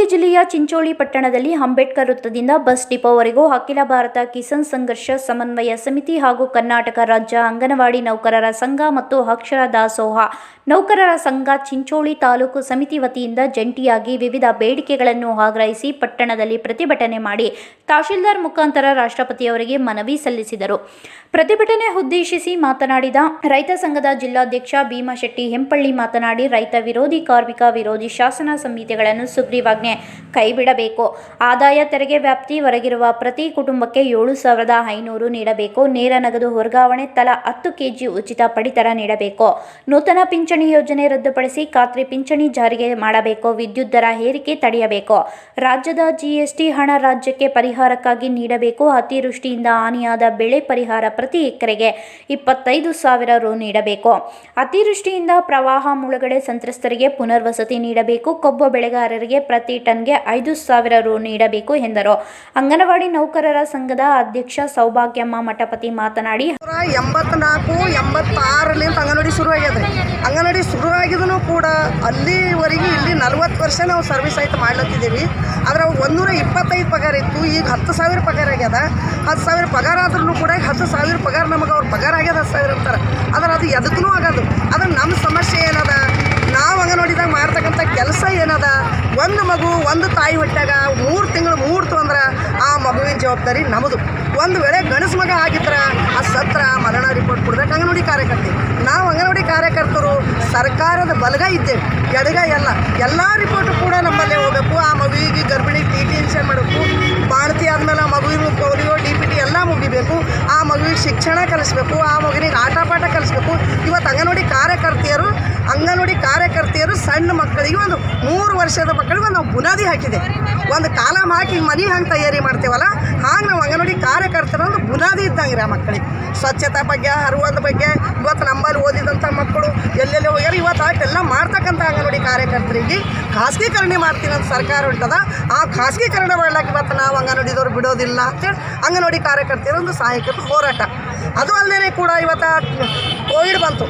ಕಲಬುರಗಿ ಜಿಲ್ಲೆಯ ಚಿಂಚೋಳಿ ಪಟ್ಟಣದಲ್ಲಿ ಅಂಬೇಡ್ಕರ್ ವೃತ್ತದಿಂದ ಬಸ್ ಡಿಪೋವರೆಗೂ ಅಖಿಲ ಭಾರತ ಕಿಸಾನ್ ಸಂಘರ್ಷ ಸಮನ್ವಯ ಸಮಿತಿ ಹಾಗೂ ಕರ್ನಾಟಕ ರಾಜ್ಯ ಅಂಗನವಾಡಿ ನೌಕರರ ಸಂಘ ಮತ್ತು ಅಕ್ಷರ ದಾಸೋಹ ನೌಕರರ ಸಂಘ ಚಿಂಚೋಳಿ ತಾಲೂಕು ಸಮಿತಿ ವತಿಯಿಂದ ಜಂಟಿಯಾಗಿ ವಿವಿಧ ಬೇಡಿಕೆಗಳನ್ನು ಆಗ್ರಹಿಸಿ ಪಟ್ಟಣದಲ್ಲಿ ಪ್ರತಿಭಟನೆ ಮಾಡಿ ತಹಶೀಲ್ದಾರ್ ಮುಖಾಂತರ ರಾಷ್ಟ್ರಪತಿಯವರಿಗೆ ಮನವಿ ಸಲ್ಲಿಸಿದರು. ಪ್ರತಿಭಟನೆ ಉದ್ದೇಶಿಸಿ ಮಾತನಾಡಿದ ರೈತ ಸಂಘದ ಜಿಲ್ಲಾಧ್ಯಕ್ಷ ಭೀಮಶೆಟ್ಟಿ ಹೆಂಪಳ್ಳಿ ಮಾತನಾಡಿ, ರೈತ ವಿರೋಧಿ ಕಾರ್ಮಿಕ ವಿರೋಧಿ ಶಾಸನ ಸಂಹಿತೆಗಳನ್ನು ಸುಗ್ರೀವಾಜ್ಞೆ ಕೈಬಿಡಬೇಕು. ಆದಾಯ ತೆರಿಗೆ ವ್ಯಾಪ್ತಿ ಹೊರಗಿರುವ ಪ್ರತಿ ಕುಟುಂಬಕ್ಕೆ 7,500 ನೀಡಬೇಕು. ನೇರ ನಗದು ವರ್ಗಾವಣೆ ತಲಾ 10 ಕೆಜಿ ಉಚಿತ ಪಡಿತರ ನೀಡಬೇಕು. ನೂತನ ಪಿಂಚಣಿ ಯೋಜನೆ ರದ್ದುಪಡಿಸಿ ಖಾತ್ರಿ ಪಿಂಚಣಿ ಜಾರಿಗೆ ಮಾಡಬೇಕು. ವಿದ್ಯುತ್ ದರ ಏರಿಕೆ ತಡೆಯಬೇಕು. ರಾಜ್ಯದ ಜಿಎಸ್ಟಿ ಹಣ ರಾಜ್ಯಕ್ಕೆ ಪರಿಹಾರಕ್ಕಾಗಿ ನೀಡಬೇಕು. ಅತಿವೃಷ್ಟಿಯಿಂದ ಹಾನಿಯಾದ ಬೆಳೆ ಪರಿಹಾರ ಪ್ರತಿ ಎಕರೆಗೆ 25,000 ರು ನೀಡಬೇಕು. ಅತಿವೃಷ್ಟಿಯಿಂದ ಪ್ರವಾಹ ಮುಳುಗಡೆ ಸಂತ್ರಸ್ತರಿಗೆ ಪುನರ್ವಸತಿ ನೀಡಬೇಕು. ಕಬ್ಬು ಬೆಳೆಗಾರರಿಗೆ ಪ್ರತಿ ಟನ್ಗೆ 5,000 ರು ನೀಡಬೇಕು ಎಂದರು. ಅಂಗನವಾಡಿ ನೌಕರರ ಸಂಘದ ಅಧ್ಯಕ್ಷ ಸೌಭಾಗ್ಯಮ್ಮ ಮಠಪತಿ ಮಾತನಾಡಿ, 86 ಅಂಗನವಾಡಿ ಶುರು ಆಗ್ಯದ್ರಿ. ಅಂಗನವಾಡಿ ಶುರು ಆಗಿದೂ ಕೂಡ ಅಲ್ಲಿವರೆಗೆ ಇಲ್ಲಿ 40 ವರ್ಷ ನಾವು ಸರ್ವಿಸ್ ಆಯ್ತು ಮಾಡ್ಲತ್ತಿದ್ದೀವಿ. ಆದ್ರೆ 125 ಪಗಾರ ಇತ್ತು, ಈಗ 10,000 ಪಗಾರ ಆಗ್ಯದ. 10,000 ಪಗಾರ ಆದ್ರೂ ಕೂಡ 10,000 ಪಗಾರ ನಮಗೆ ಅವ್ರ ಪಗಾರ ಆಗ್ಯದ 10,000 ಅಂತಾರೆ. ಆದ್ರೆ ಅದು ಎದಕ್ಕೂ ಆಗೋದು. ಅದ್ರ ನಮ್ಮ ಸಮಸ್ಯೆ ಏನದ, ನಾವು ಅಂಗನವಾಡಿದಾಗ ಮಾಡ್ತಕ್ಕಂಥ ಕೆಲಸ ಏನದ, ಒಂದು ಮಗು ಒಂದು ತಾಯಿ ಹೊಟ್ಟಾಗ 3 ತಿಂಗಳು ಮೂಡ್ತು ಅಂದ್ರೆ ಆ ಮಗುವಿನ ಜವಾಬ್ದಾರಿ ನಮ್ಮದು. ಒಂದು ವೇಳೆ ಗಣಸು ಮಗ ಆಗಿದ್ರೆ ಆ ಸತ್ರ ಮರಣ ರಿಪೋರ್ಟ್ ಕೊಡ್ಬೇಕು ಅಂಗನವಾಡಿ ಕಾರ್ಯಕರ್ತೆ. ನಾವು ಅಂಗನವಾಡಿ ಕಾರ್ಯಕರ್ತರು ಸರ್ಕಾರದ ಬಲಗ ಇದ್ದೇವೆ, ಎಡಗ ಎಲ್ಲ ರಿಪೋರ್ಟು ಕೂಡ ನಮ್ಮಲ್ಲೇ ಹೋಗಬೇಕು. ಆ ಮಗುವಿಗೆ ಗರ್ಭಿಣಿ TT ಇನ್ಷನ್ ಮಾಡಬೇಕು. ಬಾಣತಿ ಆದಮೇಲೆ ಆ ಮಗುವಿನ ಪೋಲಿಯೋ DPT ಎಲ್ಲ ಮುಗಿಬೇಕು. ಆ ಮಗುವಿಗೆ ಶಿಕ್ಷಣ ಕಲಿಸ್ಬೇಕು, ಆ ಮಗುವಿಗೆ ಆಟ ಪಾಠ ಕಲಿಸ್ಬೇಕು. ಇವತ್ತು ಅಂಗನವಾಡಿ ಕಾರ್ಯಕರ್ತೆಯರು ಸಣ್ಣ ಮಕ್ಕಳಿಗೆ ಒಂದು 3 ವರ್ಷದ ಮಕ್ಕಳಿಗೆ ನಾವು ಬುನಾದಿ ಹಾಕಿದೆ. ಒಂದು ಕಾಲಮ್ ಹಾಕಿ ಮನೆ ಹಂಗೆ ತಯಾರಿ ಮಾಡ್ತೇವಲ್ಲ, ಹಾಗೆ ನಾವು ಅಂಗನವಾಡಿ ಕಾರ್ಯಕರ್ತರ ಒಂದು ಬುನಾದಿ ಇದ್ದಂಗೆ ಆ ಮಕ್ಕಳಿಗೆ. ಸ್ವಚ್ಛತೆ ಬಗ್ಗೆ, ಹರುವದ ಬಗ್ಗೆ ಇವತ್ತು ನಮ್ಮಲ್ಲಿ ಓದಿದಂಥ ಮಕ್ಕಳು ಎಲ್ಲೆಲ್ಲಿ ಹೋಗ್ಯಾರ. ಇವತ್ತು ಆಟೆಲ್ಲ ಮಾಡ್ತಕ್ಕಂಥ ಅಂಗನವಾಡಿ ಕಾರ್ಯಕರ್ತರಿಗೆ ಖಾಸಗೀಕರಣ ಮಾಡ್ತೀನಿ ಅಂತ ಸರ್ಕಾರ ಹೊಂಟದ. ಆ ಖಾಸಗೀಕರಣ ಮಾಡ್ಲಿಕ್ಕೆ ಇವತ್ತು ನಾವು ಅಂಗನವಾಡಿದವ್ರು ಬಿಡೋದಿಲ್ಲ ಅಂತೇಳಿ ಅಂಗನವಾಡಿ ಕಾರ್ಯಕರ್ತರ ಒಂದು ಸಹಾಯಕ ಹೋರಾಟ. ಅದು ಅಲ್ಲದೆ ಕೂಡ ಇವತ್ತು ಕೋವಿಡ್ ಬಂತು.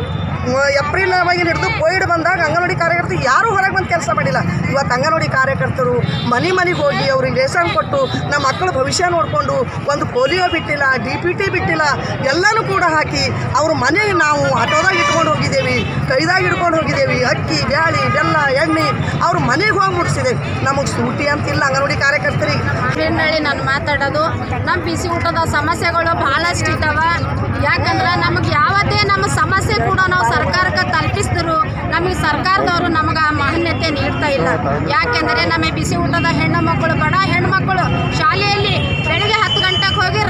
ಏಪ್ರಿಲ್ ಹಿಡಿದು ಕೋವಿಡ್ ಬಂದಾಗ ಅಂಗನವಾಡಿ ಕಾರ್ಯಕರ್ತರು ಯಾರೂ ಹೊರಗೆ ಬಂದು ಕೆಲಸ ಮಾಡಿಲ್ಲ. ಇವತ್ತು ಅಂಗನವಾಡಿ ಕಾರ್ಯಕರ್ತರು ಮನೆಗೆ ಹೋಗಿ ಅವ್ರಿಗೆ ರೇಷನ್ ಕೊಟ್ಟು ನಮ್ಮ ಮಕ್ಕಳ ಭವಿಷ್ಯ ನೋಡಿಕೊಂಡು ಒಂದು ಪೋಲಿಯೋ ಬಿಟ್ಟಿಲ್ಲ, DPT ಬಿಟ್ಟಿಲ್ಲ, ಎಲ್ಲನೂ ಕೂಡ ಹಾಕಿ ಅವ್ರ ಮನೆಗೆ ನಾವು ಆಟೋದಾಗ ಇಟ್ಕೊಂಡು ಹೋಗಿದ್ದೇವೆ, ಕೈದಾಗ ಇಟ್ಕೊಂಡು ಹೋಗಿದ್ದೇವೆ. ಅಕ್ಕಿ, ಬ್ಯಾಳಿ, ಬೆಲ್ಲ, ಎಣ್ಣೆ ಅವ್ರ ಮನೆಗೆ ಹೋಗಿ ಮುಟ್ಟಿಸಿದ್ದೇವೆ. ನಮಗೆ ಸೂಟಿ ಅಂತಿಲ್ಲ ಅಂಗನವಾಡಿ ಕಾರ್ಯಕರ್ತರಿಗೆ. ನಾನು ಮಾತಾಡೋದು, ನಮ್ಮ ಬಿಸಿ ಊಟದ ಸಮಸ್ಯೆಗಳು ಭಾಳಷ್ಟು ಇದ್ದಾವೆ. ಯಾಕಂದ್ರೆ ನಮಗೆ ಯಾವುದೇ ನಮ್ಮ ಸಮಸ್ಯೆ ಕೂಡ ನಾವು ಸರ್ಕಾರಕ್ಕೆ ತಲುಪಿಸಿದ್ರು ನಮಗೆ ಸರ್ಕಾರದವರು ನಮಗೆ ಆ ಮಾನ್ಯತೆ ನೀಡ್ತಾ ಇಲ್ಲ. ಯಾಕೆಂದರೆ ನಮಗೆ ಬಿಸಿ ಊಟದ ಹೆಣ್ಣು ಮಕ್ಕಳು, ಬಡ ಹೆಣ್ಣುಮಕ್ಕಳು ಶಾಲೆಯಲ್ಲಿ ಬೆಳಗ್ಗೆ 10 ಗಂಟೆಗೆ ಹೋಗಿ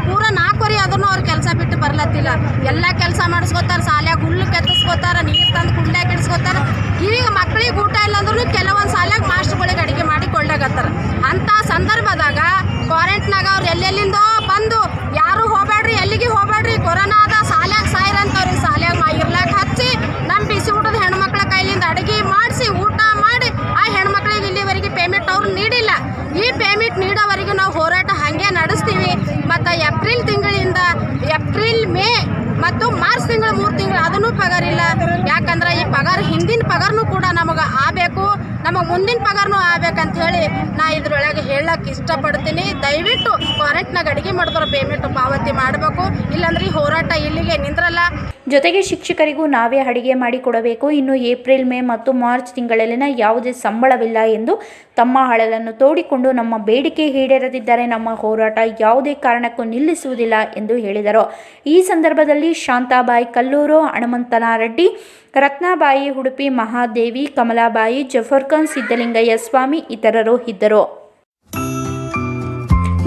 ಪೂರ 4 ಆದ್ರೂ ಅವ್ರು ಕೆಲಸ ಬಿಟ್ಟು ಬರ್ಲತ್ತಿಲ್ಲ. ಎಲ್ಲ ಕೆಲಸ ಮಾಡಿಸ್ಕೋತಾರೆ, ಶಾಲ್ಯಾಗ ಹುಲ್ಲು ಕೆತ್ತಿಸ್ಕೋತಾರೆ, ನೀರು ತಂದು ಕುಂಡ್ಯಾಗ ಇಡಿಸ್ಕೋತಾರೆ. ಈಗ ಮಕ್ಕಳಿಗೆ ಊಟ ಇಲ್ಲ ಅಂದ್ರೂ ಕೆಲವೊಂದು ಶಾಲ್ಯಾಗ ಮಾಸ್ಟರ್ಗಳಿಗೆ ಅಡುಗೆ ಮಾಡಿ ಕೊಳ್ಳಾಗತ್ತಾರೆ. ಅಂಥ ಸಂದರ್ಭದಾಗ ಕ್ವಾರಂಟೈನಾಗ ಅವ್ರು ಎಲ್ಲೆಲ್ಲಿಂದೋ ಬಂದು ಯಾರು ಹೋಗ್ಬೇಡ್ರಿ, ಎಲ್ಲಿಗೆ ಹೋಗ್ಬೇಡ್ರಿ, ಕೊರೋನಾದ ಶಾಲ್ಯಾಗ ಸಾಯಿರಂತವ್ರಿಗೆ ಶಾಲ್ಯಾಗ ಇರ್ಲಾಕ ಹಚ್ಚಿ ನಮ್ಮ ಬಿಸಿ ಊಟದ ಹೆಣ್ಮಕ್ಳ ಕೈಲಿಂದ ಅಡುಗೆ ಮಾಡಿಸಿ ಊಟ ಮಾಡಿ ಆ ಹೆಣ್ಮಕ್ಳಿಗೆ ಇಲ್ಲಿವರೆಗೆ ಪೇಮೆಂಟ್ ಅವ್ರು ನೀಡಿಲ್ಲ. ಈ ಪೇಮೆಂಟ್ ನೀಡೋವರೆಗೂ ನಾವು ಹೋರಾಟ ಹಾಗೆ ನಡೆಸ್ತೀವಿ. ಮತ್ತು ಏಪ್ರಿಲ್ ತಿಂಗಳಿಂದ ಏಪ್ರಿಲ್, ಮೇ ಮತ್ತು ಮಾರ್ಚ್ ತಿಂಗಳು 3 ತಿಂಗಳು ಅದನ್ನೂ ಪಗಾರ ಇಲ್ಲ. ಯಾಕಂದ್ರೆ ಈ ಪಗಾರ ಹಿಂದಿನ ಪಗಾರನೂ ಕೂಡ ನಮಗೆ ಆಗಬೇಕು, ನಮಗೆ ಮುಂದಿನ ಪಗಾರನೂ ಆಗ್ಬೇಕಂತ ಹೇಳಿ ನಾ ಇದ್ರೊಳಗೆ ಹೇಳಕ್ಕೆ ಇಷ್ಟಪಡ್ತೀನಿ. ದಯವಿಟ್ಟು ಕ್ವಾರಂಟೈನಾಗ ಅಡುಗೆ ಮಾಡಿದ್ರೆ ಪೇಮೆಂಟ್ ಪಾವತಿ ಮಾಡಬೇಕು, ಇಲ್ಲಾಂದ್ರೆ ಈ ಹೋರಾಟ ಇಲ್ಲಿಗೆ ನಿಂದ್ರಲ್ಲ. ಜೊತೆಗೆ ಶಿಕ್ಷಕರಿಗೂ ನಾವೇ ಅಡುಗೆ ಮಾಡಿಕೊಡಬೇಕು. ಇನ್ನು ಏಪ್ರಿಲ್, ಮೇ ಮತ್ತು ಮಾರ್ಚ್ ತಿಂಗಳಲ್ಲಿನ ಯಾವುದೇ ಸಂಬಳವಿಲ್ಲ ಎಂದು ತಮ್ಮ ಅಳಲನ್ನು ತೋಡಿಕೊಂಡು ನಮ್ಮ ಬೇಡಿಕೆ ಈಡೇರದಿದ್ದರೆ ನಮ್ಮ ಹೋರಾಟ ಯಾವುದೇ ಕಾರಣಕ್ಕೂ ನಿಲ್ಲಿಸುವುದಿಲ್ಲ ಎಂದು ಹೇಳಿದರು. ಈ ಸಂದರ್ಭದಲ್ಲಿ ಶಾಂತಾಬಾಯಿ ಕಲ್ಲೂರು, ಹನುಮಂತನಾರೆಡ್ಡಿ, ರತ್ನಾಬಾಯಿ ಉಡುಪಿ, ಮಹಾದೇವಿ, ಕಮಲಾಬಾಯಿ, ಜಫರ್ಖಾನ್, ಸಿದ್ದಲಿಂಗಯ್ಯ ಸ್ವಾಮಿ ಇತರರು ಇದ್ದರು.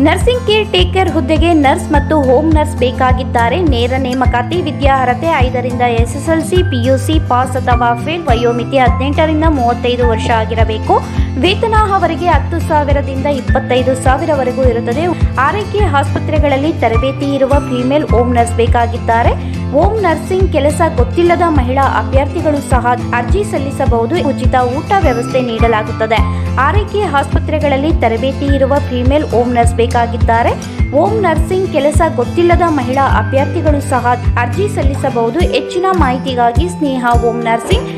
ನರ್ಸಿಂಗ್ ಕೇರ್ ಟೇಕರ್ ಹುದ್ದೆಗೆ ನರ್ಸ್ ಮತ್ತು ಹೋಮ್ ನರ್ಸ್ ಬೇಕಾಗಿದ್ದಾರೆ. ನೇರ ನೇಮಕಾತಿ. ವಿದ್ಯಾರ್ಹತೆ 5ರಿಂದ SSLC, PUC ಪಾಸ್ ಅಥವಾ ಫೇಲ್. ವಯೋಮಿತಿ 18 ರಿಂದ 35 ವರ್ಷ ಆಗಿರಬೇಕು. ವೇತನ ಅವರಿಗೆ 10,000ದಿಂದ 25,000 ವರೆಗೂ ಇರುತ್ತದೆ. ಆರೈಕೆ ಆಸ್ಪತ್ರೆಗಳಲ್ಲಿ ತರಬೇತಿ ಇರುವ ಫಿಮೇಲ್ ಹೋಮ್ ನರ್ಸ್ ಬೇಕಾಗಿದ್ದಾರೆ. ಹೋಮ್ ನರ್ಸಿಂಗ್ ಕೆಲಸ ಗೊತ್ತಿಲ್ಲದ ಮಹಿಳಾ ಅಭ್ಯರ್ಥಿಗಳು ಸಹ ಅರ್ಜಿ ಸಲ್ಲಿಸಬಹುದು. ಉಚಿತ ಊಟ ವ್ಯವಸ್ಥೆ ನೀಡಲಾಗುತ್ತದೆ. ಆರೈಕೆ ಆಸ್ಪತ್ರೆಗಳಲ್ಲಿ ತರಬೇತಿ ಇರುವ ಫಿಮೇಲ್ ಹೋಮ್ ನರ್ಸ್ ಬೇಕಾಗಿದ್ದಾರೆ. ಹೋಮ್ ನರ್ಸಿಂಗ್ ಕೆಲಸ ಗೊತ್ತಿಲ್ಲದ ಮಹಿಳಾ ಅಭ್ಯರ್ಥಿಗಳು ಸಹ ಅರ್ಜಿ ಸಲ್ಲಿಸಬಹುದು. ಹೆಚ್ಚಿನ ಮಾಹಿತಿಗಾಗಿ ಸ್ನೇಹ ಹೋಮ್ ನರ್ಸಿಂಗ್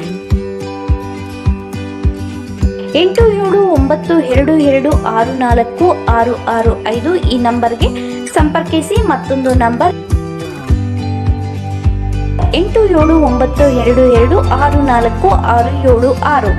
8792264665 ಈ ನಂಬರ್ಗೆ ಸಂಪರ್ಕಿಸಿ. ಮತ್ತೊಂದು ನಂಬರ್ 8792264676.